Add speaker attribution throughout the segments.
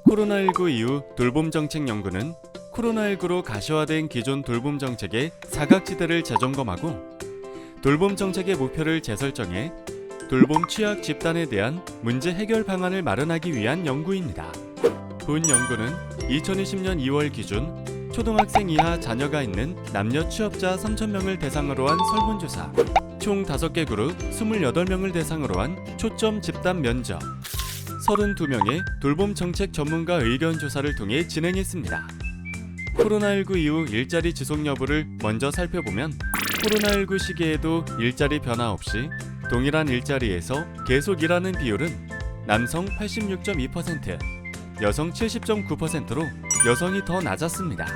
Speaker 1: 코로나19 이후 돌봄 정책 연구는 코로나19로 가시화된 기존 돌봄 정책의 사각지대를 재점검하고 돌봄 정책의 목표를 재설정해 돌봄 취약 집단에 대한 문제 해결 방안을 마련하기 위한 연구입니다. 본 연구는 2020년 2월 기준 초등학생 이하 자녀가 있는 남녀 취업자 3,000명을 대상으로 한 설문조사, 총 5개 그룹 28명을 대상으로 한 초점 집단 면접, 32명의 돌봄 정책 전문가 의견 조사를 통해 진행했습니다. 코로나19 이후 일자리 지속 여부를 먼저 살펴보면 코로나19 시기에도 일자리 변화 없이 동일한 일자리에서 계속 일하는 비율은 남성 86.2%, 여성 70.9%로 여성이 더 낮았습니다.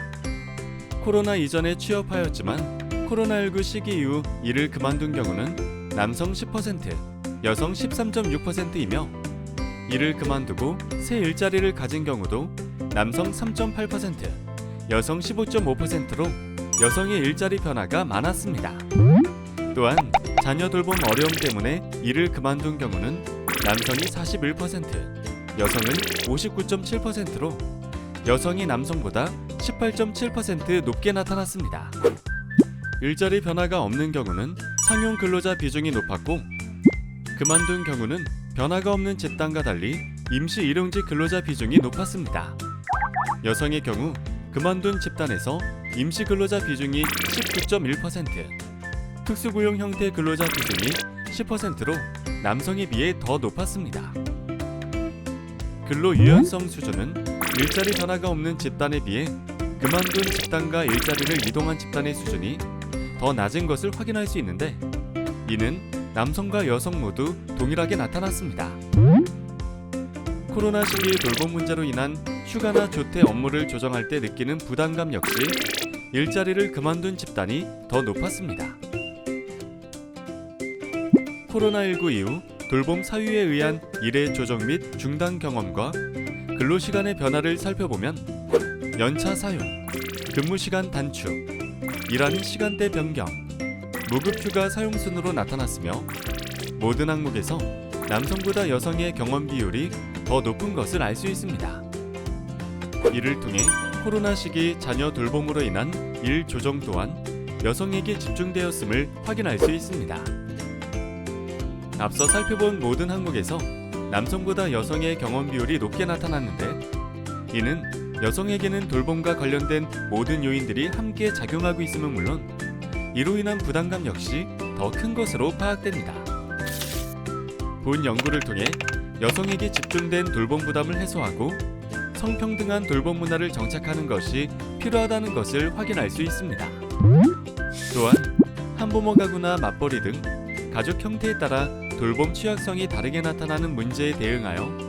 Speaker 1: 코로나 이전에 취업하였지만 코로나19 시기 이후 일을 그만둔 경우는 남성 10%, 여성 13.6%이며 일을 그만두고 새 일자리를 가진 경우도 남성 3.8%, 여성 15.5%로 여성의 일자리 변화가 많았습니다. 또한 자녀 돌봄 어려움 때문에 일을 그만둔 경우는 남성이 41%, 여성은 59.7%로 여성이 남성보다 18.7% 높게 나타났습니다. 일자리 변화가 없는 경우는 상용 근로자 비중이 높았고 그만둔 경우는 변화가 없는 집단과 달리 임시 일용직 근로자 비중이 높았습니다. 여성의 경우 그만둔 집단에서 임시 근로자 비중이 19.1%, 특수고용 형태 근로자 비중이 10%로 남성에 비해 더 높았습니다. 근로 유연성 수준은 일자리 변화가 없는 집단에 비해 그만둔 집단과 일자리를 이동한 집단의 수준이 더 낮은 것을 확인할 수 있는데 이는 남성과 여성 모두 동일하게 나타났습니다. 코로나 시기 돌봄 문제로 인한 휴가나 조퇴 업무를 조정할 때 느끼는 부담감 역시 일자리를 그만둔 집단이 더 높았습니다. 코로나19 이후 돌봄 사유에 의한 일의 조정 및 중단 경험과 근로시간의 변화를 살펴보면 연차 사용, 근무시간 단축, 일하는 시간대 변경, 무급휴가 사용 순으로 나타났으며 모든 항목에서 남성보다 여성의 경험 비율이 더 높은 것을 알 수 있습니다. 이를 통해 코로나 시기 자녀 돌봄으로 인한 일 조정 또한 여성에게 집중되었음을 확인할 수 있습니다. 앞서 살펴본 모든 항목에서 남성보다 여성의 경험 비율이 높게 나타났는데 이는 여성에게는 돌봄과 관련된 모든 요인들이 함께 작용하고 있음은 물론 이로 인한 부담감 역시 더 큰 것으로 파악됩니다. 본 연구를 통해 여성에게 집중된 돌봄 부담을 해소하고 성평등한 돌봄 문화를 정착하는 것이 필요하다는 것을 확인할 수 있습니다. 또한 한부모 가구나 맞벌이 등 가족 형태에 따라 돌봄 취약성이 다르게 나타나는 문제에 대응하여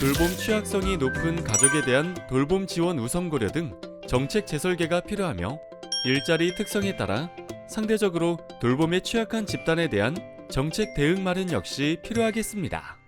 Speaker 1: 돌봄 취약성이 높은 가족에 대한 돌봄 지원 우선 고려 등 정책 재설계가 필요하며 일자리 특성에 따라 상대적으로 돌봄에 취약한 집단에 대한 정책 대응 마련 역시 필요하겠습니다.